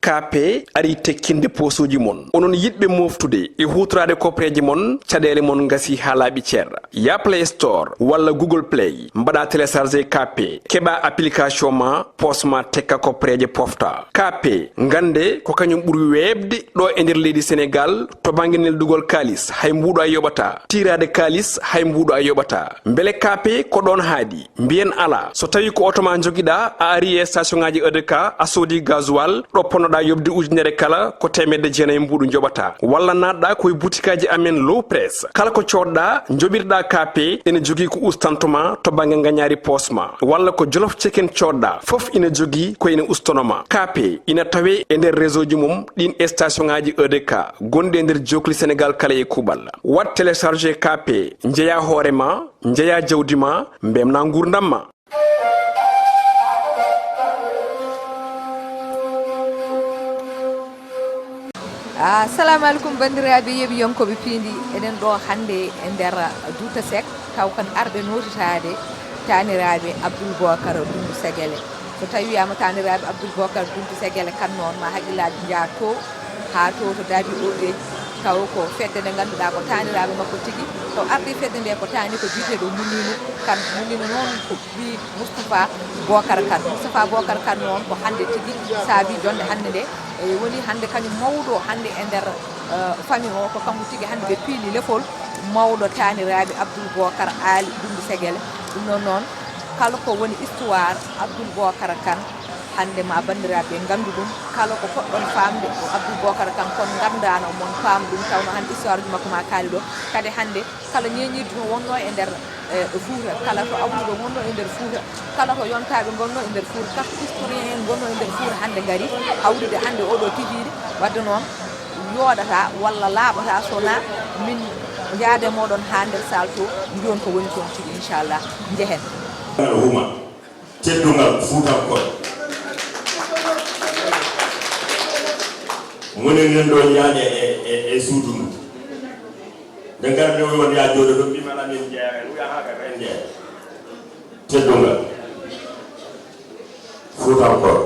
kape ari tekkinde posuji mon onon yidbe moftude e hutrade kopreji mon cadele mon ngasi halabi cerra ya Play Store walla Google Play mbada télécharger kape keba application ma posma tekka kopreje pofta kape ngande ko kanyum buri webde do e nder leydi Sénégal to banginel dugol kalis hay mbudo ayobata tirade kalis hay mbudo ayobata mbele kape ko don haadi mbien ala so tawi ko otoma jogida a ari e station ngaji EDK a sodi gasoil do ponoda yobde ujunere kala ko temedde jeenay mbudu jobata walla nadda koy boutikaji amen low press kala ko codda jobirda kape ene jogi ko ustantoma to bange nganyari posma walla ko jolof chicken codda fof ina jogi ko ina ustonoma kape ina tawe e nder réseau ji mum din station ngaji EDK gonde nder jokli Sénégal kala e kubal wat télécharger kape njeya horema njeya jawdima mbemna ngurdamma. Assalamu alaikum bandiraɓe yeɓi yonkoɓe Piindi eɗen ɗo hande e nder Douta Seck taw kan arɓe notitade taniraɓe Abdoul Bocar Dundu Segele so tawi wiyama taniraɓe Abdoul Bocar Dundu Segele kan noon ma haqqillaji jaa to ha to daabi oɗe taw ko fedde nde ganduɗa ko taniraɓe makko tigui to ardi fedde nde ko tani ko biteɗo munino kan munino noon ko ɓi Moustapha Bocar Kane Moustapha Bocar Kane noon ko hande tigui saabi jonde hande nde e woni hande kañum mawɗo hande e nder famille o ko kanko tigui hande ɓe piili lefol mawɗo taniraɓe Abdoul Bocar Ali Dundu Segele ɗum noon noon kala ko woni histoire Abdoul Bocar Kane hande ma bandiraɓe gandu ɗum kala ko poɗɗon famde ko Abdoul Bocar Kane kon gandano mon faam ɗum tawno hande histoire ji makko ma kaali ɗo kadi hande kala ñeñirdi to wonno e nder Fouta kala to awduɗo gonno e nder Fouta kala ko yontaɓe gonno e nder Fouta kala historien en gonno e nder Fouta hande gari hawride hande oɗo tijiɗi wadde noon yoɗata walla laaɓata sona min jaade moɗon ha nder sal to mbiyon ko woni toon tigi inchallah jehen huma teddugal Fuutankol moni nen ɗo ñaaƴe e suudu ndu nde ngarde o won ya jooɗo ɗo mbimana min jeeya en wiya ha kaka en jeeya teddungal Fuutankol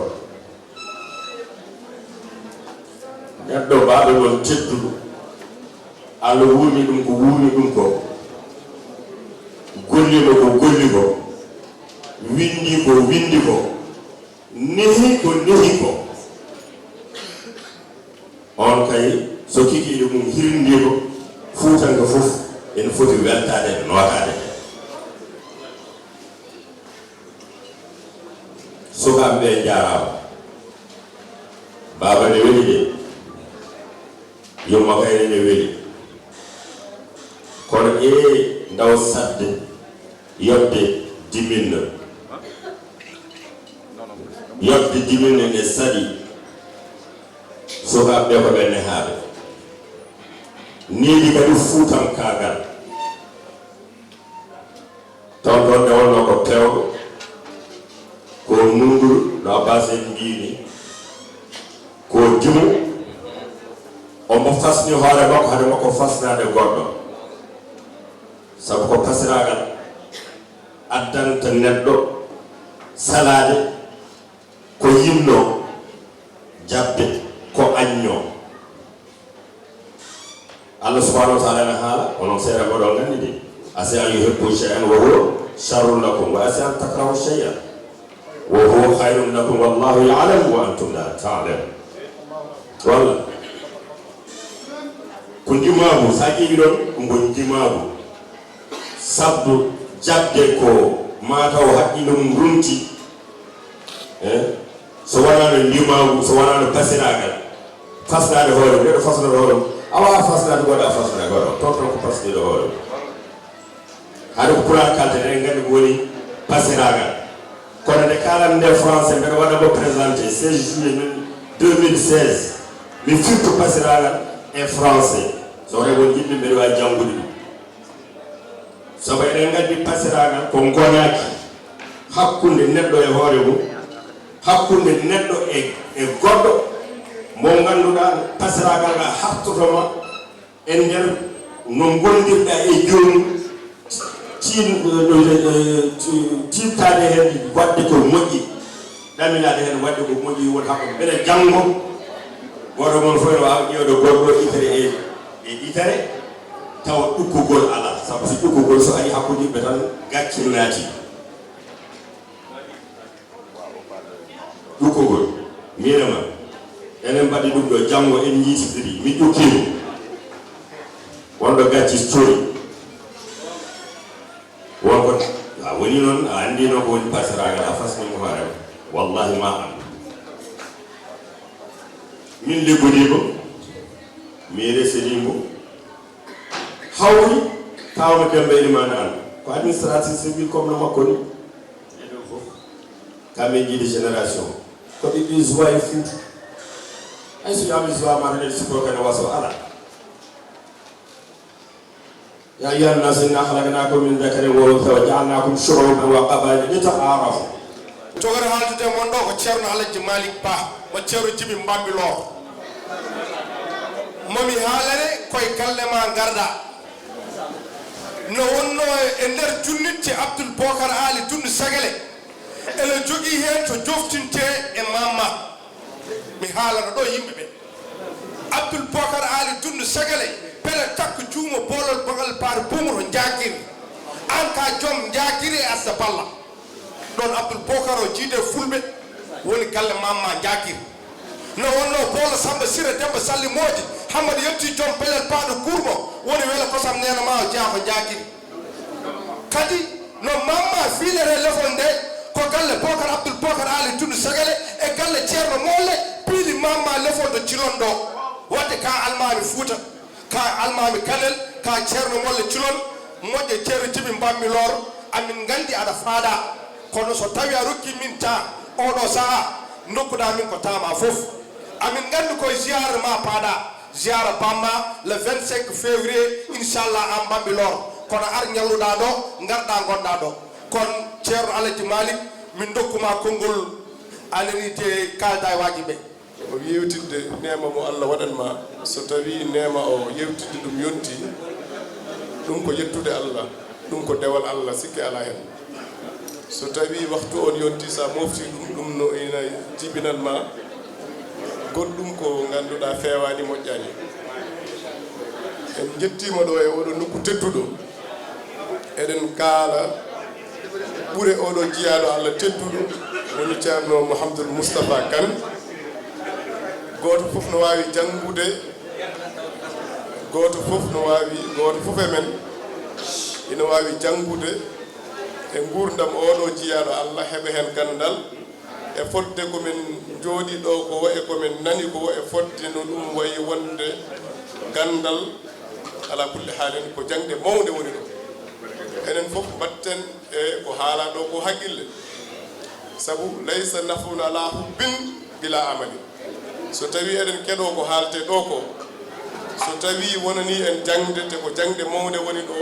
neɗɗo mbaɗo ɗon tedduɗo Allah wuumi ɗum ko wuumi ɗum ko gollimo ko golli ko windi ko windi ko nehi ko nehi ko on kay so kikiɗe mum hirndi ko Fuutanko fof ene foti weltade e notade sukaɓe ɓe jarama baba ne weli de yumma kayne ne weli kono ndaw sadde yobde diminno yobde diminno ne sadi sukaɓe ko ɓe nehaaɓe niidi kadi Fuutam kaagal taw ɗon nde wonno ko pewɗo ko nunguru no Abbas en mbini ko dimu omo fasni hoore makko hade makko fasnade goɗɗo sabu ko pasiragal addanta neɗɗo salade ko yimno jabbe ko añño Allah subhanahu wa ta'ala na haala onon seeɗa mboɗon nganndi de asa an yuhibbu shay'an wa huwa sharrun lakum wa asa an takrahu shay'an wa huwa khayrun lakum wallahu ya'lamu wa antum la ta'lamun walla ko ndimabu sa ƴeewi ɗon ko ndimabu sabbu jabde ko mataw haqqilo mum rumti so wonano ndimabu so wonano basiragal fasnade hoore neɗɗo fasnade hoore awa fasnade goɗɗo a fasnade goɗɗo toon ko fasnide hoore haɗa ko pulaar kalte eɗen nganndi ko woni basiragal kono nde kalam nde français mbeɗa waɗa mo présenté 16 juillet 2016 mi firto basiragal e français so wone won yimɓe mbeɗa wawi janngude ɗum sabu eɗen nganndi basiragal ko gonaki hakkunde neɗɗo e hoore mum hakkunde neɗɗo e goɗɗo mo ngannduɗa pasiragal nga haftotoma e nder no gondirɗa e joomum tiittade hen waɗde ko moƴƴi ɗaminade hen waɗde ko moƴƴi woni hakko mbeɗa janngo goto mon fof wawa ƴewde goɗɗo itere e itere tawa ɗukkugol ala sabu so ɗukkugol so ari hakkude yimɓe tan gaccel naati ɗukkugol minema enen mbaɗi ɗum ɗo janggo en jiitidiri min ƴukkimo wonɗo gacci coori wonko a woni noon a andi noon ko woni pasiragal a fasnimo hoorema wallahi ma andu min liggodimo mi residimo hawri tawno dembe elimane an ko administratif civil comme no makko ni eɗen fof kamɓe jiiɗi génération ko ɓiɓɓi joie e foutu hay so yami joie mata ɗen sikko kene waso ala يا أيها الناس إنا خلقناكم من ذكر وأنثى وجعلناكم شعوبا وقبائل لتعارفوا. تقول هذا تمون دو كشرنا على جمالك با وكشرو جيبي مبامي لور. مامي هالني كوي كلمة غردا. نونو إندر جونيت عبد البوكر علي جون سجله. إلى جوجي هي تجوفتين تي إماما. مهالنا دو يمبي. عبد البوكر علي جون سجله. pele takku juumo bolol bagal par bumro jakiri an ka jom jakiri asa balla don Abdoul Bocar o jiide fulbe woni galle mamma jakiri no wonno bolo samba sira demba salli moji hamad yetti jom pelel paado kurmo woni wela kosam nena ma o jaako jakiri kadi no mamma filere lefonde ko galle Bocar Abdoul Bocar ali tunu sagale e galle ceerno molle pili mamma lefondo cilondo wadde ka almami fuuta ka almami kanel ka ceerno molle cilon moƴƴe ceerno jibi mbammi lor amin gandi aɗa faada kono so tawi a rokki min ta oɗo saaha dokkuɗa min ko tama fof amin gandi koye ziyara ma paada ziyara bamma le 25 février inchallah an mbammi lor kono ar ñalluɗa ɗo garɗa gonɗa ɗo kon ceerno alaji malik min dokkuma konngol alenite kalda e waji ɓe o yewtidde nema mo Allah waɗanma so tawi nema o yewtidde ɗum yonti ɗum ko yettude Allah ɗum ko dewal Allah sikki ala hen so tawi waktu on yonti sa mofti ɗum no ina jibinanma goɗɗum ko ganduɗa fewani moƴƴani en jettima ɗo e oɗo nokku tedduɗo eɗen kaala ɓuure oɗo jiyaɗo Allah tedduɗo woni ceerno Mouhamadoul Moustapha Kane goto fof no wawi jangude goto fof e men ina wawi jangude e gurdam oɗo jiyaɗo Allah heɓa hen gandal e fodde komin jooɗi ɗo ko wayi komin nani ko e fodde no ɗum wayi wonde gandal ala kulli haalin ko jangde mawde woni ɗo enen fof batten e ko haala ɗo ko haqqille sabu laysa nafun ala hubbin bila amali so tawi eɗen keɗo ko haalte ɗo ko so tawi wonani en jangde te ko jangde mawde woni ɗo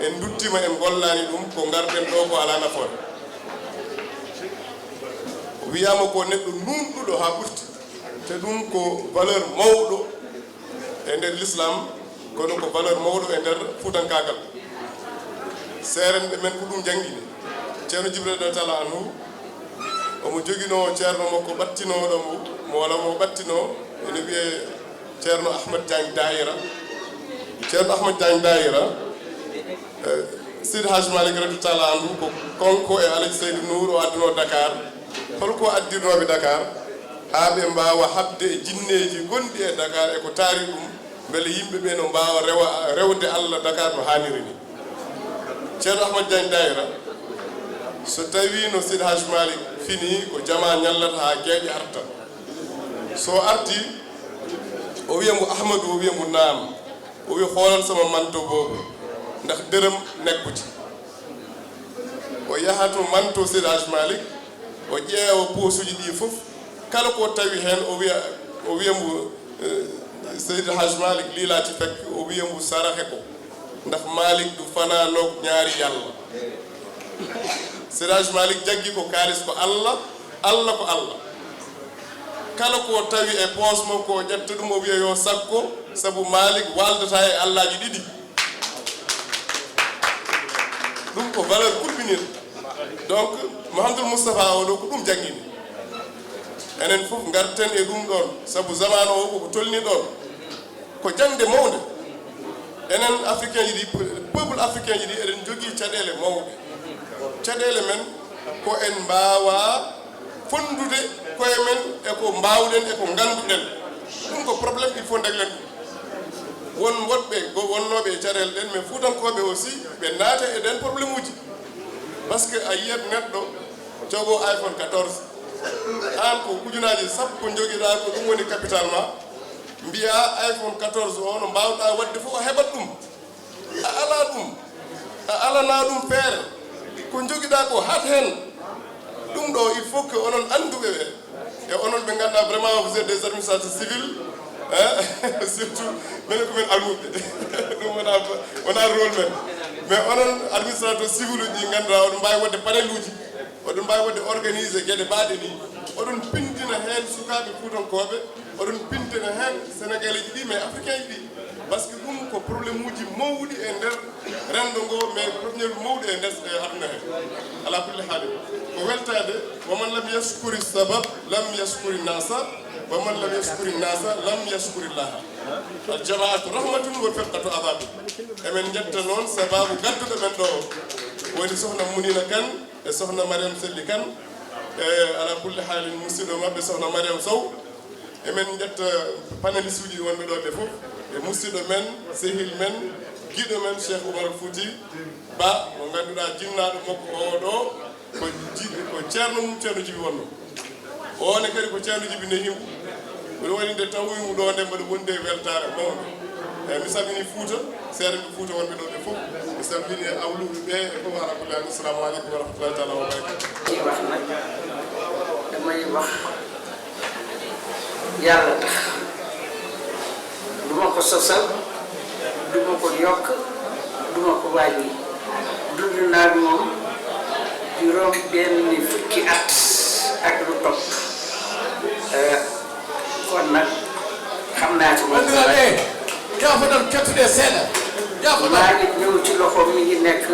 en duttima en gollani ɗum ko garɗen ɗo ko ala nafoore wiyama ko neɗɗo numɗuɗo ha ɓurti te ɗum ko valeur mawɗo e nder l'islam kono ko valeur mawɗo e nder fuutankakal seerenɓe men ko ɗum jangguini ceerno Jibril ɗo tala anhu omo joguino ceerno makko ɓattinoɗo mo walla mo ɓattino ene wiye ceerno Ahmad Diagne Daïra ceerno Ahmad Diagne Daïra Seydi Hadji Malick radiyallahu anhu ko konko e Alaji Seydou Nour o adduno Dakar holko addirnoɓe Dakar ha ɓe mbawa habde e jinneji gonɗi e Dakar e ko taari ɗum beele yimɓeɓe no mbawa rewde Allah Dakar no hanniri ni ceerno Ahmad Diagne Daïra so tawi no Seydi Hadji Malick fini ko jama ñallata ha gueƴe arta so arti o wiyamo Ahmadou o wiyamo naam o wi hoolal sama manto boobu ndax dërëm nekku ci o yaha to manto Seydi Hadji Malick o ƴeewa posuji ɗi fof kala ko tawi hen o wiyamo Seydi Hadji Malick liilati fekk o wiyamo sarahe ko ndax Malick du fanano ñaari yalla Seydi Hadji Malick jaggi ko kaalis ko Allah Allah ko Allah kala ko tawi e poos makko o ƴetta ɗum o wiya yo sakko sabu Malick waldata e Allahji ɗiɗi ɗum ko valeur kulminir donc Mouhamadoul Moustapha o ɗo ko ɗum jangguini enen fof garten e ɗum ɗon sabu zamanu o koko tolni ɗon ko jangde mawde enen africain ji ɗi peuple africain ji ɗi eɗen jogii caɗeele mawɗe caɗeele men ko en mbaawa fondude koye men e ko mbawɗen e ko ngannduɗen ɗum ko probléme il faut deglen ɗum won woɗɓe wonnooɓe e caɗeele ɗen mais fuutankooɓe aussi ɓe naata e ɗen probléme uji par ce que a yiyat neɗɗo jogo iPhone 14 an ko ujunaji sappo jogiɗa ko ɗum woni capital ma mbiya iPhone 14 o no mbawɗa wadde fof a heɓat ɗum a ala ɗum a alana ɗum feere ko jogiɗa ko hat hen ɗum ɗo il faut que onon anduɓe ɓe e onon ɓe ganduɗa vraiment vous êtes des administrateurs civils surtout minen komin almuɓe ɗum wona rôle men mais onon administrateur civil uji ɗi ganduɗa oɗon mbawi wadde panel uji oɗon mbawi wadde organisé gueɗe mbaɗe ni oɗon pindina hen sukaɓe fuutankoɓe oɗon pindina hen sénégalais ji ɗi mais africain ji ɗi par ce que ɗum ko probléme uji mawɗi e nder rendo ngo mais premier mawɗi e nder aduna he ala kulli haali ko weltade waman lam yaskuri sabab lam yaskuri nasa waman lam yaskuri nasa lam yaskuri llaha al jamaatu rahmatun wa firqatu adabin emen jetta noon sababu gadduɗo men ɗo woni sohna Munina Kane e sohna Mariam Selli Kane e ala kulli haalin musidɗo mabɓe sohna Mariam Sow emen jetta panélis uji wonɓe ɗo ɓe fof e musidɗo men sehil men giɗo men Cheikh Oumar Fouti Ba mo ngannduɗa jinnaɗo makko o ɗo ko ceerno mum ceerno Djibi wonno one kadi ko ceerno Djibi ne himɓe mbiɗa woni nde tawimo ɗo nde mbaɗa wonde weltare mawde eyyi mi salmini Fouta seeɗa ɓe Fouta wonɓe ɗo ɓe fof mi salmini awluɓe ɓe e fof ala kulli hal assalamu aleykum wa rahmatullahi taala wa barakatu wax nag damay wax yàlla tax duma ko sosal duma ko yokk duma ko wàññi dund naa moom juróom benn fukki at ak lu topp kon nag xam naa ci moom maa ngi ñëw ci loxo mi ngi nekk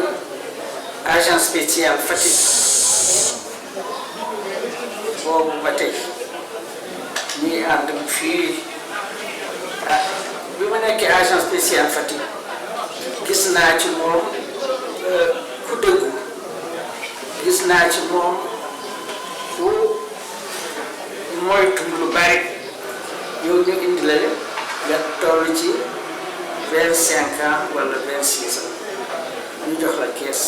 agent spécial Fatick boobu ba tey ñuy ànd fii bi ma nekkee agent spécial Fatick gis naa ci moom ku dëggu gis naa ci moom ku moytu lu bari yow ñu indi la nga toll ci 25 ans wala 26 ans ñu jox la kees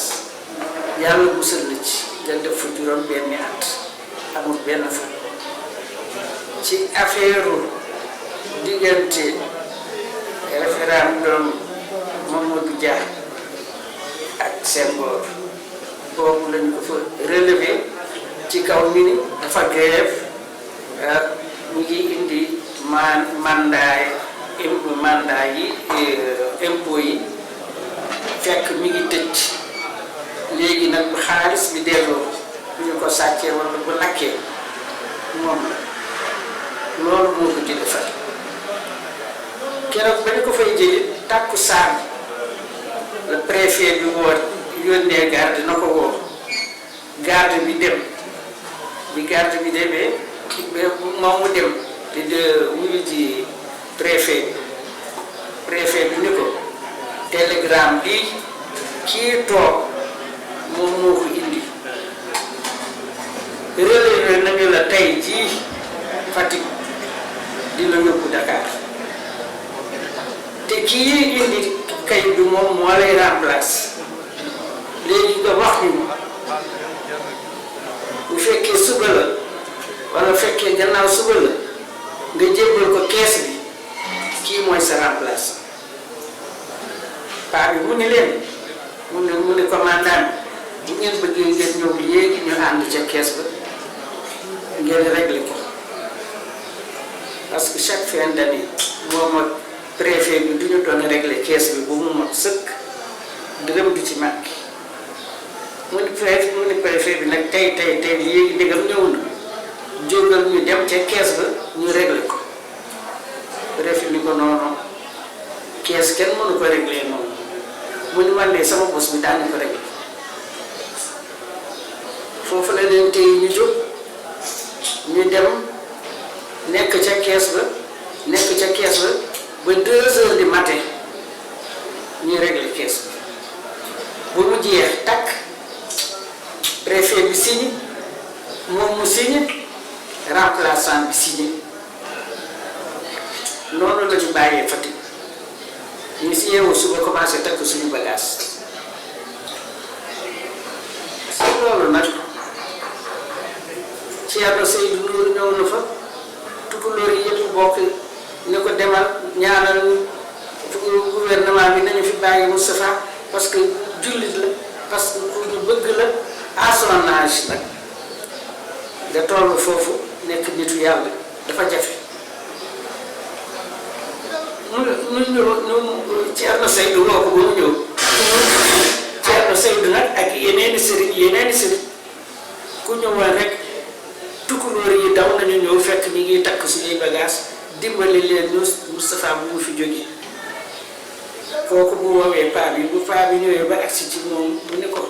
yàlla musal la ci nga def fa juróom benni at amul benn fan ci affaire diggante référendum Mamadou Dia ak Senghor boobu lañ ko fa relevé ci kaw mi ni dafa grève mu ngi indi mandat yi impôt yi fekk mi ngi tëj léegi nag xaalis bi delloo bu ñu ko sàccee wala bu lakkee moom la loolu moo ko jële fa keroog ba ñu ko fay jëli tàkku saam le préfet bi woo yónnee garde na ko woo garde bi dem bi garde bi demee moom mu dem te de wuyu ji préfet bi ni ko télégramme bi kii toog moom moo ko indi relevé nañu la tey jii Fatick dina yóbbu Dakar te kii indi kayit bi moom moo lay remplace léegi nga wax ñu bu fekkee suba la wala fekkee gannaaw suba la nga jébbal ko kees bi kii mooy sa remplace paa bi mu ni leen mu ne commandant bu ngeen bëggee ngeen ñëw léegi ñu ànd ca kees ba ngeen réglé ko parce que chaque fin d'année moom ak préfet bi du ñu doon réglé kees bi bu mu mot sëkk dërëm du ci manqué mu ni préfet bi nag tey léegi ndegam ñëw na jógal ñu dem ca kees ba ñu réglé ko préfet ni ko noonu kees kenn mënu ko réglé noonu mu ni man de sama bos bi daan ñu ko réglé foofu la leen tey ñu jóg ñu dem nekk ca kees ba ba 2 heures du matin ñuy régler kees bi ba mu jeex takk préfet bi signé moom mu signé remplaçant bi signé noonu la ñu bàyyee Fatick ñu si yeewu suba commencé takk suñu bagage si loolu nag Thierno Seydou Nour ñëw na fa tukulóor yi yëpp bokk ne ko demal ñaanal gouvernement bi nañu fi bàyyi Moustapha parce que jullit la parce que ku ñu bëgg la à son âge nag nga toll foofu nekk nitu yàlla dafa jafe mu ñëw Thierno Seydou woo ko ba mu ñëw Thierno Seydou nag ak yeneeni sëriñ ku ñëwoon rek tukulóor yi daw nañu ñëw fekk ñi ngi takk suñuy bagage dimbali leen ñu Moustapha bu mu fi jóge kooku bu woowee paa bi bu paa bi ñëwee ba agsi ci moom mu ne ko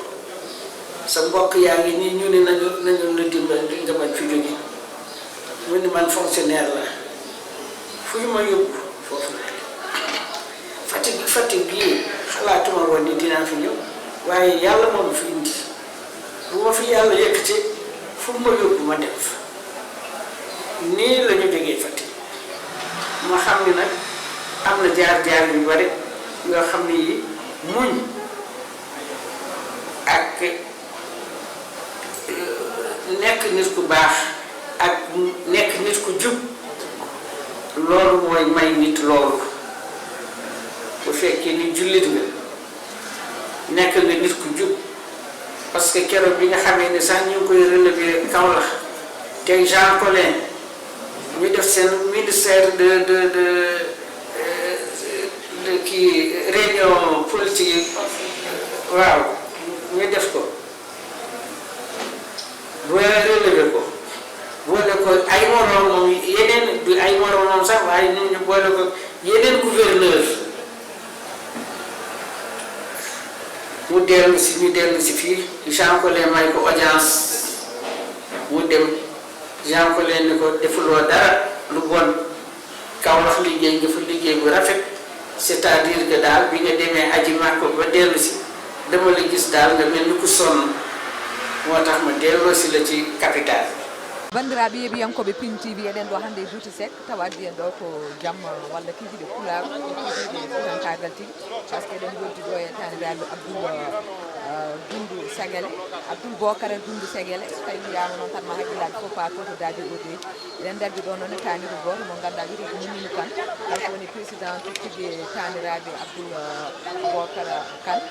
sa mbokk yaa ngi nii ñu ne nañu la dimbali nga bañ fi jóge mu ne man fonctionnaire la fu ñu ma yóbbu foofu la Fatick gii xalaatuma woon ni dinaa fi ñëw waaye yàlla moom fi indi bu ma fi yàlla yëkkatee fu ma yóbbu ma dem fa nii la ñu jógee Fatick ma xam ni nag am na jaar-jaar yu bari yoo xam ne yi muñ ak nekk nit ku baax ak nekk nit ku jub loolu mooy may nit loolu bu fekkee ni jullit nga nekk nga nit ku jub parce que keroog bi nga xamee ne sax ñu ngi koy relever Kaolack te Jean Collin ñu def seen ministère de kii réunion politique waaw ñu def ko boo relever ko boole ko ay moroomam yeneen du ay moroomam sax waaye ñun ñu boole ko yeneen gouverneur mu dellu si fii Jean Collin may ko audience mu dem Jean Collin ni ko defuloo dara lu bon Kaolack liggéey nga fa liggéey bu rafet c'est-à-dire que daal bi nga demee aji Makka ba dellu si dama la gis daal nga mel ni ku sonn moo tax ma delloo si la ci capital. bandiraɓe yeeɓiyankoɓe Pin TV eɗen ɗo hannde duuti sek tawa mbiyen ɗo ko jamma walla kiijiɗe pulaar kiijiɗe futankagal tigi par ce que eɗen yolti ɗo e taniraɓe Abdoul Sagele Abdoul Bocar Doundou Sagele so tawi wiyama noon tan ma haqqillaɓe fof pato to daabi odeji eɗen dardi ɗo noon e taniro goto mo ganduɗa wiyete ko Mumini Kane kanko woni président tigi taniraɓe Abdoul Bocar Kane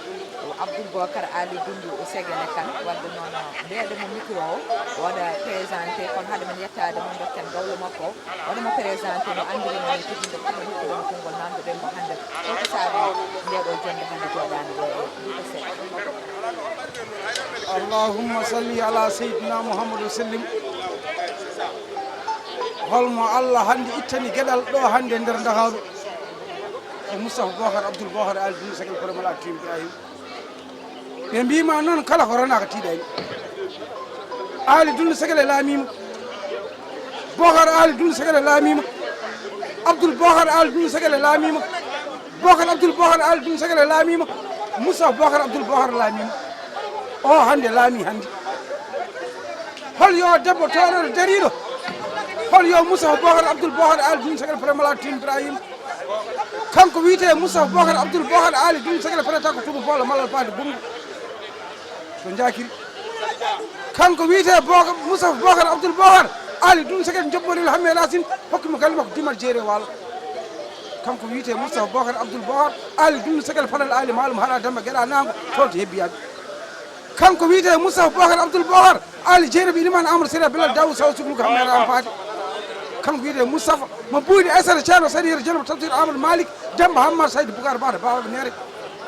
Abdoul Bocar Ali Doundou Sagele Kane wadde noon mbeɗa mo micro o waɗa présenté kono haade men yettade mo dokken gawlo makko o waɗamo présenté no andiri men tigi nde kono hikkoɗon konngol namdoɗen mo hannde holko saabi ndeɗo jonde hannde joɗani ɗo e duuɗo sek allahumma salli ala seydina mouhamadou sallim holmo allah hannde ittani gueɗal ɗo hannde e nder Dakaru ko Moustapha Bocar Abdoul Bocar Ali Doundou Sagele Koremal Akim Ibrahima ɓe mbima noon kala ko ronaka tiiɗani Ali Doundou Sagele laamima Bocar Ali Doundou Sagele laamima Abdoul Bocar Ali Doundou Sagele laamima Bocar Abdoul Bocar Ali Doundou Sagele laamima Moustapha Bocar Abdoul Bocar laamima o hannde laami hannde hol yo debbo toroɗo dariɗo hol yo Moustapha Bocar Abdoul Bocar Ali Doundou Sagele Koremal Akim Ibrahima kanko wiyete Moustapha Bocar Abdoul Bocar Ali Doundou Sagele preta ko tuba boola malal paade bungo so jakiri kanko wiyete Moustapha Bocar Abdoul Bocar Ali Doundou Sagele jobboril hamme lasin hokkimo galle makko dimal jeere waalo kanko wiyete Moustapha Bocar Abdoul Bocar Ali Doundou Sagele falal ali maalum haɗa demba gueɗa nango toon to hebbiyaɓe kanko wiyete Moustapha Bocar Abdoul Bocar Ali Dieynaba Ilimane Amadou Sira Bilal Daoud Sow suglu ko hamme ran paade kanko wiyete Moustapha mo ɓuyde Aissata Ceerno Sadira Jelbo Tafsir Amadou Malik Demba Hammad Saydou Boucar Bada bawaɓe nere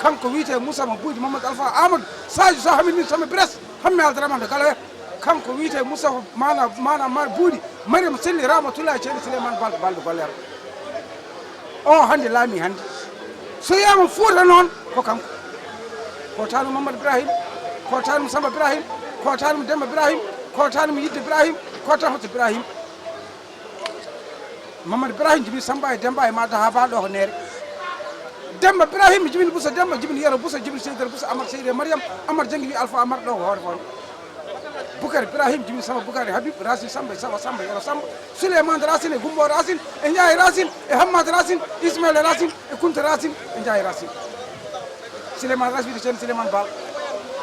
kanko wiyete Moustapha mo ɓuyde Mamadou Alpha Amadou Sadio Sow hamidni somi Bress hamme Aldraman de Galoya kanko wiyete Moustapha mana buuɗi Mariam Selli Ramatoulaye Ceerno Souleymane Balde Gollere o hannde laami hannde so yiyama Fouta noon ko kanko ko tanum Mamadou Ibrahima ko tanum Samba Ibrahima ko tanum Demba Ibrahima ko tanum Yidde Ibrahima ko tan Hoto Ibrahima Mamadou Ibrahim Jibril Samba e Demba e Mata ha baɗo ko neere Demba Ibrahim Jibril Boussa Demba Jibril Yero Boussa Jibril Seydou Boussa Amar Seydou Mariam Amar Jangi wi Alpha Amar ɗo ko hoore fon Boukar Ibrahim Jibril Samba Boukar Habib Racine Samba Samba Yero Samba Souleymane Racine e Gumbo Racine e Ndiaye Racine e Hamad Racine Ismaïla Racine e Kounta Racine e Ndiaye Racine Souleymane Racine wiide ceerno Souleymane Bal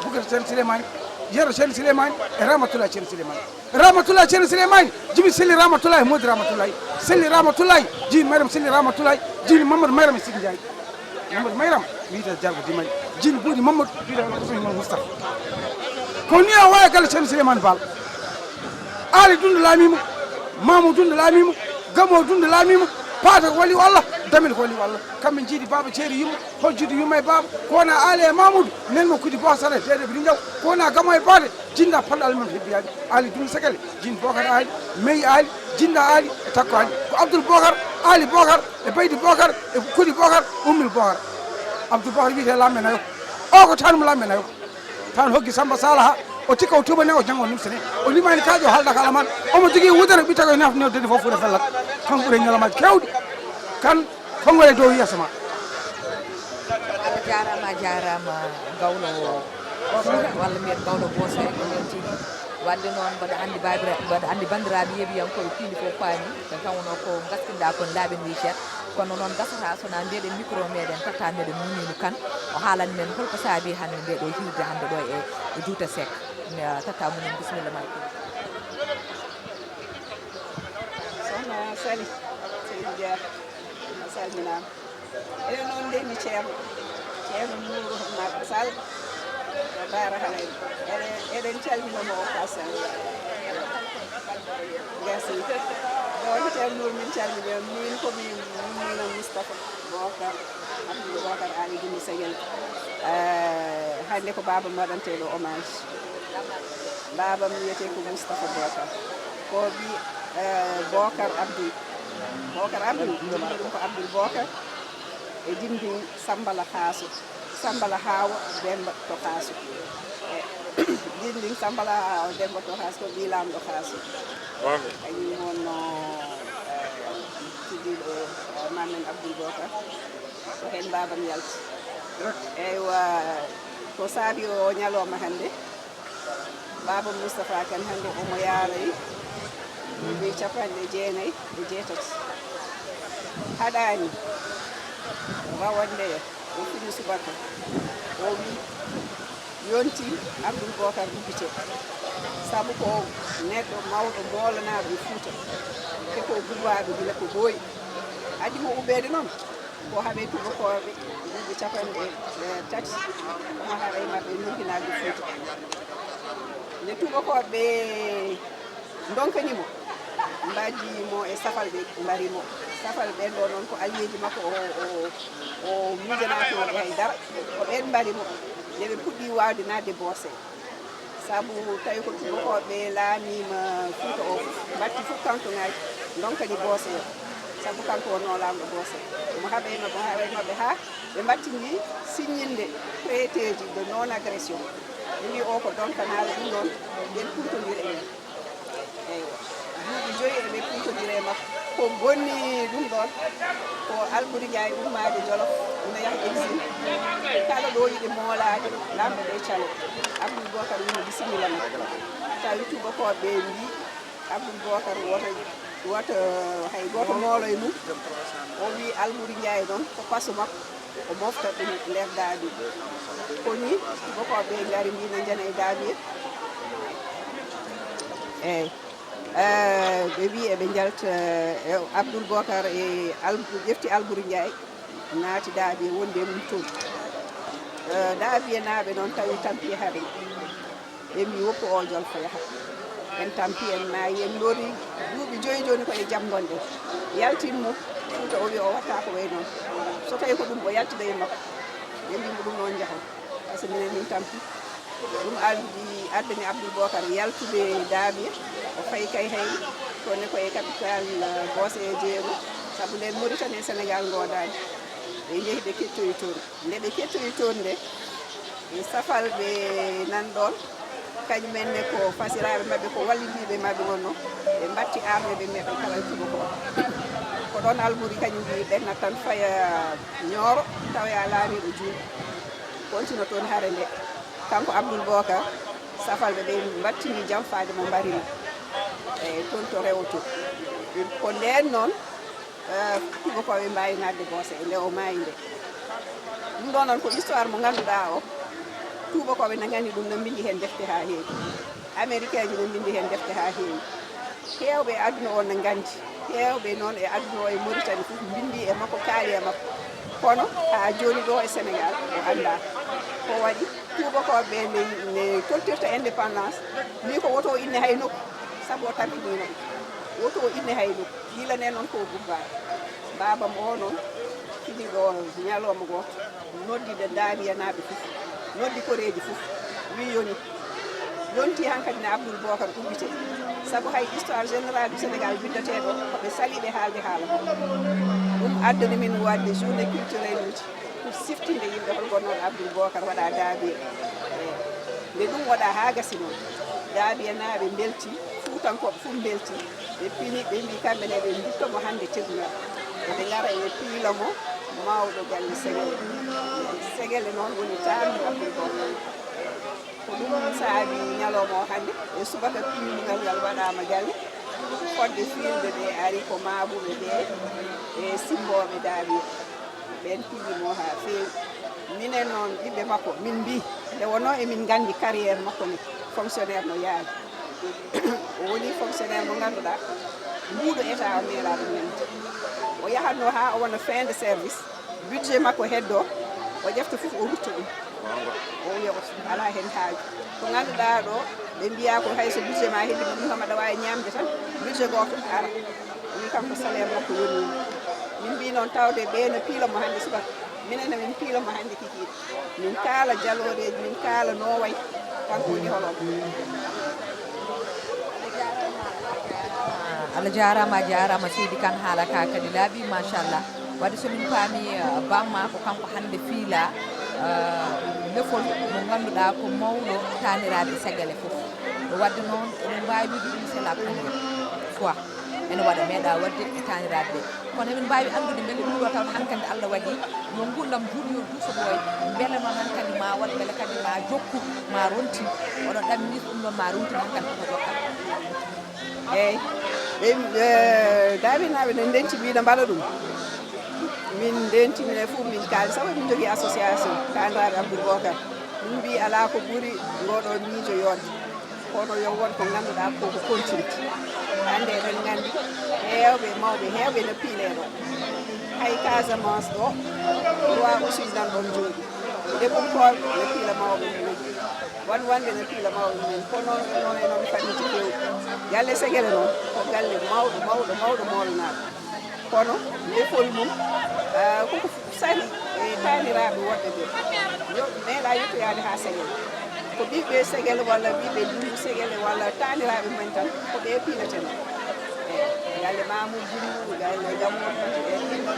Boukar ceerno Souleymane Yero ceerno Souleymane e Ramatoulaye ceerno Souleymane Ramatoulaye ceerno Souleymane Jibi Selli Ramatoulaye Modi Ramatoulaye Selli Ramatoulaye Jini Mayram Selli Ramatoulaye Jini Mamadou Mayram e Sigi Ndiaye Mamadou Mayram wiite Jargo Dimani Jini Buudi Mamadou wiite Piilngal Moustapha ko ni o wawi galle ceerno Souleymane Bal Ali Dunde laamima Mamou Dunde laamima Gamo Dunde laamima Paata ko waliwo Allah Damel ko waliwo Allah kamɓe jiiɗi Baba Ceeri yimmo hojjude yumma e Baba ko wona Ali e Mamoudou nen mo kudi bosare dede bidi jaw ko wona Gamo e Paate jinda pandal men hebbiyaji Ali Dunde Sagale Jini Bocar Ali Meyi Ali jinda Ali e takko Ali ko Abdoul Bocar Ali Bocar e Baydi Bocar e Kudi Bocar Ummil Bocar Abdoul Bocar wiite lamme nayo o ko tanum lamme nayo tan hoggi Samba Salaha o tikka o tubane o jango nimsene o limani kaajo halda kala man omo jogui wudere ɓitta koye naf new dede fof fuuɗe fellat kan ɓuure ñalamaji kewɗi kan fongole dow yeeso ma jarama gawlo walla mbiyen gawlo boso e ko leltini wadde noon mbaɗa andi bandiraɓe yeeɓiyankoɓe Piindi fof paami kan wono ko gaskinɗa kon laaɓen wicet kono noon gasata sona ndeɗen micro meɗen tatta meɗen Muminu Kane o haalani men holko saabi hande ndeɗo hiwde hande ɗo e Douta Seck tata munen bisimilla ma sohna Sali Seydou Dia a salminama eɗen noon ndeni ceerno Nourou Naɓe Sall e Bara Halay eɗen calminamo o passage gasi ɗon ceerno Nour min calminima min komi Piilngal Moustapha Bocar Abdoul Bocar Ali Dunde Sagale hande ko baba waɗanteɗo hommage babam wiyete ko Moustapha Bocar ko ɓi Bocar Abdoul ɗum ko Abdoul Bocar e jimdi Sambala Hawa Demba to Hasso jimdi Sambala Hawa Demba to Hasso ko ɓi lamɗo Hasso kañum wonno sidiɗo mamen Abdoul Bocar ko hen babam yalti eywa ko saabi o ñalawma hande baba Moustapha Kane hande omo yaaray ɓe 99 haɗani rawandeya o fini subaka o wi yonti Abdoul Bocar ubbite saabu ko neɗɗo mawɗo molanaɗo Fouta te ko gurwaɗo gila ko gooyi adi mo ubbede noon ko haɓe tubakoɓe duuɓi 3 omo haɗa e mabɓe nurginaɓe Fouta nde tubakoɓe donkanimo mbadimo e safal ɓe mbarimo safal ɓen ɗo noon ko alliyeji makko o mijanatoɓe haydara ko ɓen mbarimo nde ɓe puɗɗi wawde nadde Bossé saabu tawi ko tubakoɓe laamima Fouta o mbatti fof cantonaji donkani Bossé o saabu kanko wonno lamɗo Bossé omo haɓe mabɓe ha ɓe mbattini signinde traité ji de non agression ɓe mbi o ko donkanaɓe ɗum ɗon ɓen puntodira en eywa duuɓi 5 eɓe puntodira e makko ko bonni ɗum ɗon ko Alboury Ndiaye ummade Jolof ina yaha exil kala ɗo yiɗi moolade lamɓe ɗe calo Abdoul Bocar wino bisimilla ma tawi tubakoɓe mbi Abdoul Bocar woto hay goto moolo e mum o wi Alboury Ndiaye noon ko paso makko o mofta ɗum nder daabi ko ni tubakoɓe ngari mbino jana e daabi eyyi ɓe wi eɓe jalta Abdoul Bocar e ƴefti Alboury Ndiaye naati daabi wonde mum toon daabi e naaɓe noon tawi tampi haɗen ɓe mbi woppu o jolfo yaha en tampi en maayi en lori duuɓi 5 joni koye jaam gonɗen yaltinmo Fouta o wi o watta ko way noon so tawi ko ɗum o yaltida e makko ɓe mbimo ɗum noon jahon par ce que minen min tampi ɗum addani Abdoul Bocar yaltude daabi o fayi kay hay tone koye capital Bossé e jeego saabu nden Mauritanie Sénégal godani ɓe jeehi ɓe kettoyi toon nde ɓe kettoyi toon nde safal ɓe nan ɗon kañumenne ko fasiraɓe mabɓe ko wallidiɓe mabɓe gonno ɓe mbatti arde ɓe meɓe kala tubako ko ɗon almuri kañum wi ɓenna tan faya ñooro tawa ya laamiɗo juuɗe continue toon hare nde kanko Abdoul Bocar safalɓe ɓe battini jam faade mo mbarino eyyi toon to rewoto ko nden noon tuba ko ɓe mbawi nadde boose e nde o maayi nde ɗum ɗo noon ko histoire mo ngannduɗa o tubakoɓe ne nganndi ɗum no mbindi heen defte haa heewi américain ji no mbindi heen defte haa heewi heewɓe e aduna o no nganndi heewɓe noon e aduna o e Mauritanie fof mbindi e makko kaali e makko kono haa jooni ɗo e Sénégal o annda ko waɗi tubakoɓe ne toltirta indépendance ni ko woto inne hay nokku sabu o tampinino woto inne hay nokku hiilane noon ko gubbaɗo babam o noon fini ɗo ñalawma gooto noddide daabiyanaɓe fof noddi koreji fof wi yoni yonti hankkadi ne Abdoul Bocar ubbite sabu hay histoire générale du Sénégal bindateɗo koɓe saliɓe haalde haala ɗum addani min wadde journée culturelle uji pour siftinde yimɓe holko noon Abdoul Bocar waɗa daabiya nde ɗum waɗa ha gasi noon daabiyanaɓe belti fuutankoɓe fof belti ɓe pini ɓe mbi kamɓene ɓe duttomo hannde tribunal eɓe gara ɓe piilamo mawɗo galle segele noon woni taarno Abdoul Bocar ko ɗum saabi ñalawma o hannde e subaka piilngal ngal waɗama galle fodde fiilde ɓe ari ko maabuɓe ɓe e simboɓe daabiya ɓen piilimo ha feewi minen noon ɓiɓɓe makko min mbi nde wonno emin nganndi carriére makko ni fonctionnaire no yaadi o woni fonctionnaire mo ngannduɗa mbuuɗo état o meeɗa ɗum ñamde o yahatno ha o wona fin de service budget makko heddo o ƴefta fof o rutta ɗum o wiya ala hen haaju ko ngannduɗa ɗo ɓe mbiya ko hayso budget ma heddi ɗum kam aɗa wawi ñamde tan budget goto ara o wi kanko salaire makko woni min mbi noon tawde ɓe no piilamo hannde subaka minen min piilamo hannde kikiɗe min kaala jaloreji min kaala no way kanko woni holon Allah jarama seydi kan haala ka kadi laaɓi machallah wadde somin paami bamma ko kanko hannde fiila lefol mo ngannduɗa ko mawɗo taniraɓe segele fof wadde noon emin mbawi wiide ɗum c'est la première fois ene waɗa meeɗa wadde e taniraɓe ɓe kono emin mbawi andude beele ɗum ɗo tawde hankkandi Allah waɗi yo gurdam juuɗe yo duuso ɓooy beele noon hankkandi ma waɗ beele kadi ma jokku ma ronti oɗon ɗamini ɗum ɗon ma ronti hankkandi ko jokka eyyi daabinaɓe ne ndenti mbiɗa mbaɗa ɗum min ndenti minen fof min kaali sabu min jogui association taniraɓe Abdoul Bocar min mbi ala ko ɓuuri ngoɗo miijo yodde kono yo won ko ngannduɗa koko continue hande eɗen nganndi heewɓe mawɓe heewɓe no piileɗo hay Casamance ɗo roi usuji nan ɗon jooɗi ɗeɓɓum koɓe no piila mawɓe mumen wonde no piila mawɓe mumen kono noon e noon fanniti fewɗi galle segele noon ko galle mawɗo molanaɗo kono defol mum koko sari e taniraɓe woɗɓe ɓe meeɗa yettoyade ha segele ko ɓiɓɓe segele walla ɓiɓɓe dundu segele walla taniraɓe mumen tan ko ɓe piilateno eyi galle mamou jummu galle jammo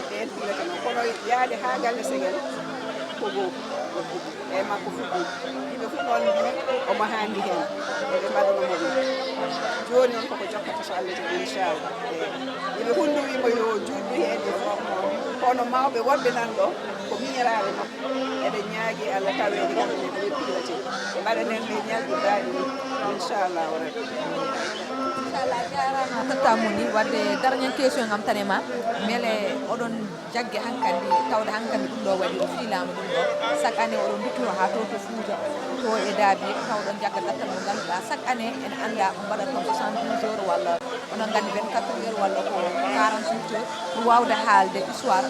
ɓen piilateno kono yaade ha galle segele ko goo e makko fuɗɗi yimɓe fof noon mbi omo handi hen eɓe mbaɗanomo ɗum joni noon koko jokkata so Allah jaɓi inchallah yimɓe fof duwima yo juɗɗu hen e fof noon kono mawɓe wonɓe nan ɗo ko miñiraɓe makko eɗen ñaagui Allah tawede kamɓe ɓe piilate ɓe mbaɗanen ɓe ñalɗirɗaɗi ni inchallah rabbi inchallah jarama tattamoni wadde dernier question gam tanema beele oɗon jagge hankkandi tawde hankkandi ɗum ɗo waɗi o fiilama ɗum ɗo chaque année oɗon duttoro ha to Fouta to e Daabi tawɗon jagga dattal mo ngannduɗa chaque année en anda ko mbaɗat ɗon 72 heures walla onon nganndi 24 heures walla ko 48 heures pour wawde haalde histoire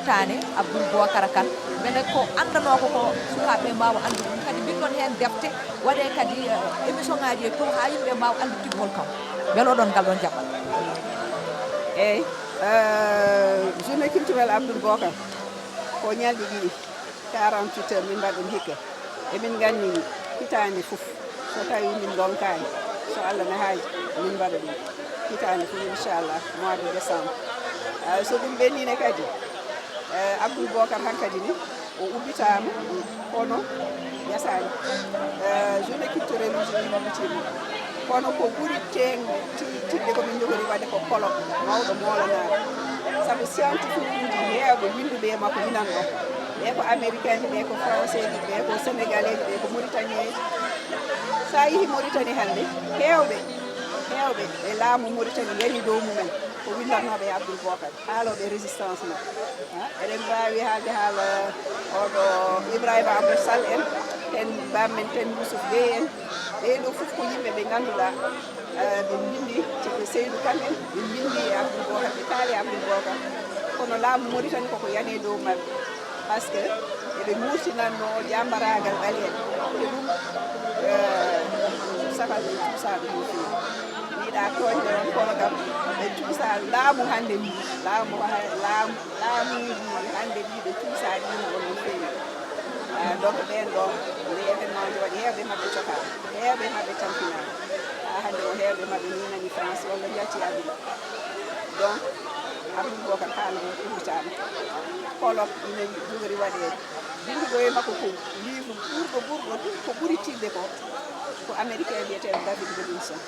tane Abdoul Bocar Kane beele ko andano ko sukaɓe mbawa andu ɗum kadi binɗon hen defte waɗe kadi émission ngaji e to ha yimɓe mbawa andu tigol kam beele oɗon ngal ɗon jaɓɓal eyyi journée culturelle Abdoul Bocar ko ñalɗi ɗiɗi 48 heures min mbaɗɗum hikka emin nganni hitande fof so tawi min donkani so Allah ne haaji min mbaɗa ɗum hitande fof inchallah mois de décembre so ɗum ɓennine kadi Abdoul Bocar hankkadi ni o ubbitama kono yasani journée culturelle uji ɗi ubbitima kono ko ɓuuri tidde komin jogori wadde ko colloque mawɗo molanaɗo sabu scientifique uji heewɓe winduɓe e makko winan ɗo ɓe ko américain ɓe ko français ɓe ko sénégalais ɓe ko mauritanien sa yeehi mauritanie hannde heewɓe e laamu mauritanie yari dow mumen ko windatnoɓe e Abdoul Bocar haaloɓe résistance no eɗen mbawi haalde haala oɗo Ibrahima Abdou Sall en ten bammen ten Youssouf Bey en ɓeɗo fof ko yimɓe ɓe ngannduɗa ɓe bindi ceerno Seydou Kane en ɓe bindi e Abdoul Bocar ɓe kaali Abdoul Bocar kono laamu mauritanie koko yane dow maɓɓe par ce que eɓe murtinanno jambaragal ɓalien e ɗum sakaɓe tuusa ɗum no fewi miɗa toñde on kono kam ɓe tuusa laamu hannde ndi laamuji hannde ɗi ɓe tuusa ɗino on no fewi donc ɓen ɗon nde événement ji waɗi heewɓe maɓɓe cokama heewɓe maɓɓe tampinama ha hannde o heewɓe maɓɓe ninani france walla jatti aduna donc Abdoul Bocar haala o ɗumitama colloque ina jogori waɗede binduɗo e makko ko livre ɓurɗo ko ɓuri tidde ko américain wiyeteɗo David Robinson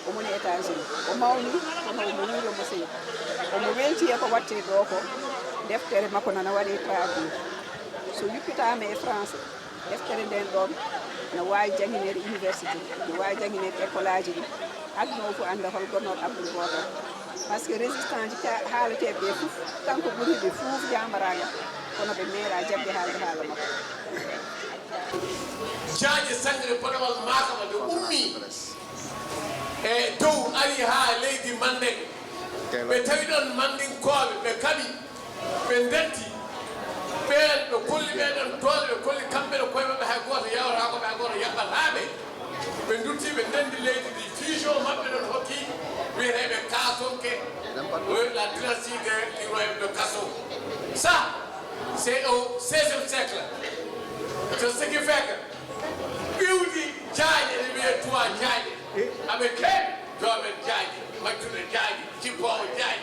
omoni États-Unis o mawni kono omo wuuri omo seyi omo welti e ko watte ɗo ko deftere makko nana waɗe traduire so yuppitama e français deftere nden ɗon ne wawi jangguinede université ne wawi jangguinede école aji ɗi aduna o fof anda hol gonnoɗo Abdoul Bocar par ce que résistant ji haalateɓe ɓe fof kanko ɓuriɓe fof jambaraga kono ɓe meeɗa jabde haalde haala makko jaaje sangre podowal makama nde ummi e dow ari ha leydi mandeng ɓe tawi ɗon mandinkoɓe ɓe kaɓi ɓe ndenti ɓen ɓe kolli ɓeɗon toole ɓe kolli kamɓe ɗo koye maɓɓe hay goto yawata koɓe hay goto yaɓɓataɓe ɓe dutti ɓe ndendi leydi ndi fusion maɓɓe ɗon hokki wiyeteɓe kasonke la dynastie du royaume de Kasso ça c'est au 16e siècle c'est ce qui fait que ɓiwdi jaaƴe ne wiye tuwa jaaƴe aɓe keeɓi joomen jaaƴe maccuɗo jaaƴe jippowo jaaƴe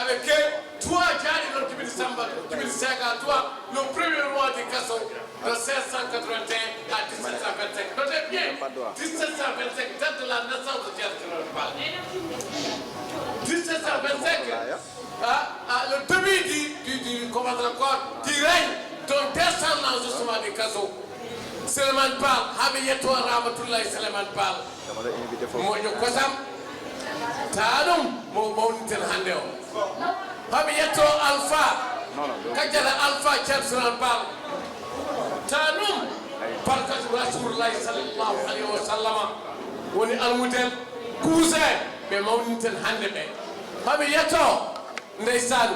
aɓe keeɓi tuwa jaaƴe noon jibini samba jibini sega tuwa le premier mois de Kasso de 1681 à 1725 notez bien 1725 date de la naissance de Thierno Pal 1725 le début du commandant du règne d'un descendant justement de Kasso Souleymane Pal haɓe yetto Ramatoulaye Souleymane Pal moƴo kosam ta ɗum mo mawniten hannde o haɓe yetto Alpha kajjata Alpha Thierno Souleymane Pal ta ɗum barkatu Rasulullahi sallallahu alayhi wa sallama woni almudel cousin ɓe mawniten hannde ɓe haɓe yetto ndeysan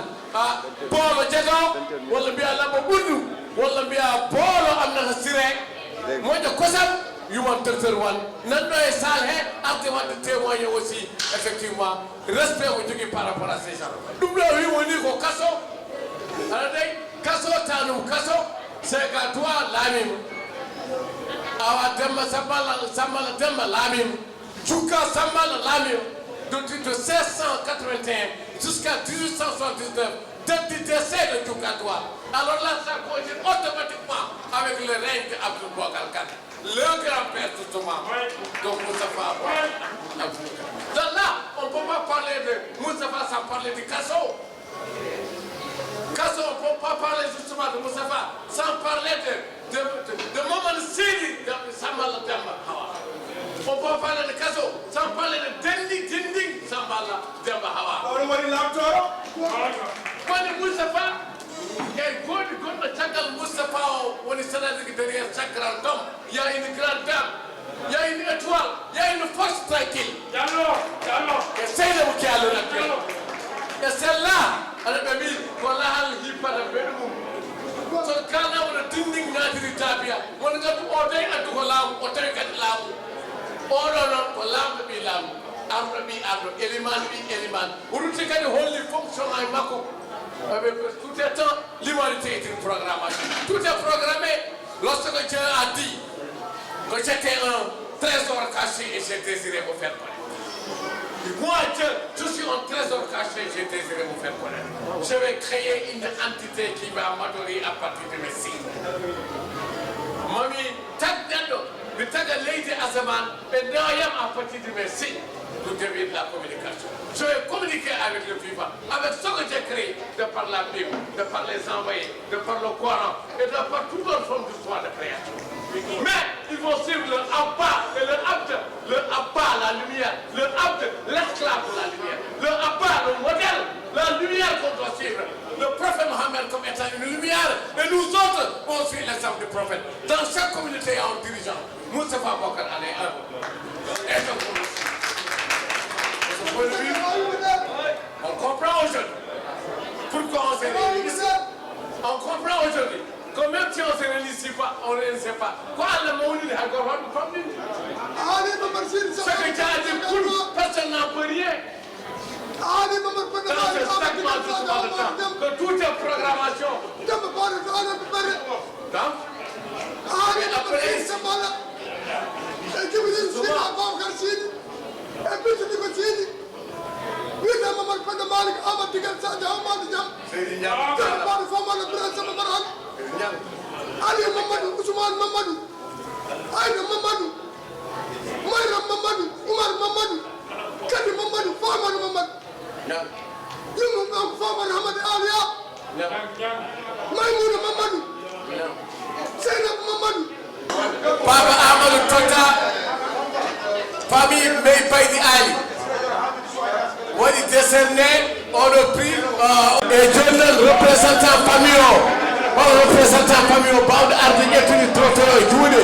boolo jeego walla mbiya lamba ɓundu walla mbiya boolo amnata siré moƴƴo kosam human docteur wan nanɗo e sal he arde wadde témoigné aussi effectivement respect o jogui par rapport à ces gens ɗum ɗo wi woni ko Kasso aɗa dey Kasso tanum Kasso c'est ga toi laamima awa demba sambala demba laamima cukka sambala laamima de 1681 jusqu'à 1879 date du décès de Djoukatoua. Alors là, ça continue automatiquement avec le règne d'Abdoul Bocar Kane, le grand-père justement, donc Moustapha Bocar. Donc là, on ne peut pas parler de Moustapha sans parler de Kasso. Kasso, on ne peut pas parler justement de Moustapha sans parler de Maman Sidi, de Sambala Demba Hawa. On peut parler de Kasso sans parler de Dinding Sambala Demba Hawa. Wani Moustapha et Gonda Chakal Moustapha, on est derrière chaque grand homme. Il y a une grande dame, il y a une étoile, il y a une force tranquille. Et c'est le qui a le rappel. Et celle-là, elle a mis pour la halle hip à la bedroom. So quand on a dinding natiri dabia, on a got order at the lam, or take at lam. Or on lam be lam, arbre be arbre, element be element. Who take the holy function I mako. Tout est temps, l'humanité est une programmation. Tout est programmé lorsque Dieu a dit que j'étais un trésor caché et j'ai désiré vous faire connaître. Moi, Dieu, je suis un trésor caché et j'ai désiré vous faire connaître. Je vais créer une entité qui va m'adorer à partir de mes signes. Mami, tag nendo, mi taga lady azaman, et noyam à partir de mes signes. pour dévier de la communication. Je vais communiquer avec le FIFA, avec ce que j'ai créé, de par la Bible, de par les envoyés, de par le Coran et de par toute autre forme d'histoire de création. Mais ils vont suivre leur Abba et leur Abd, leur Abba, la lumière, leur Abd, l'esclave de la lumière, leur Abba, le modèle, la lumière qu'on doit suivre. Le prophète Mohammed comme étant une lumière, et nous autres, on suit l'exemple du prophète. Dans chaque communauté, il y a un dirigeant. Moustapha Bocar Kane est un. Et donc, on comprend aujourd'hui pourquoi on s'est réunis ici. On comprend aujourd'hui que même si on se réunit ici, on ne sait pas. Quoi le monde est encore comme nous? Ce que tu as dit, personne n'en peut rien. Dans ce segment de temps, que tout est programmation. Papa Amadou Tota, famille Piindi Ali, on est décerné, on a pris et je représentant famille, représentant famille, Baude Ardi Etuni Trotoro, Jude.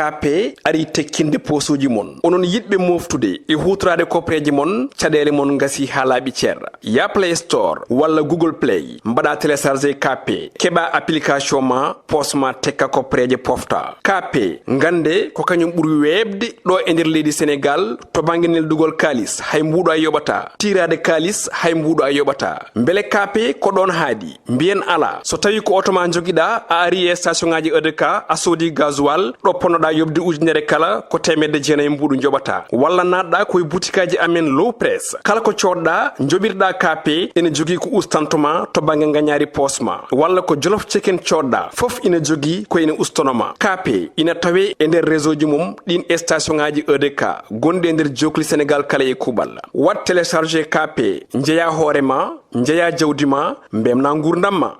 KP ari tekkinde posuji mon onon yidbe moftude e hutrade kopreji mon cadele mon ngasi halabi cerra ya Play Store walla Google Play mbada télécharger KP keba application ma posma tekka kopreje pofta KP ngande ko kanyum buri webde do e nder leydi Sénégal to banginel dugol kalis hay mbudo ayobata tirade kalis hay mbudo ayobata mbele KP ko don haadi mbien ala so tawi ko auto ma jogida a ari e station ngaji EDK a sodi gasoil do ponoda yobde ujunere kala ko temedde jeenay mbudu njobata walla nadda koy boutikaji amen low press kala ko codda njobirda KP ene jogi ko ustantuma to bange ngañaari posma walla ko jolof chicken codda fof ina jogi ko ene ustonoma KP ina tawe e nder réseau ji mum din station ngaji EDK gonde e nder jokli Sénégal kala e kubal wat télécharger KP njeya hoorema njeya jawdima mbemna ngurdamma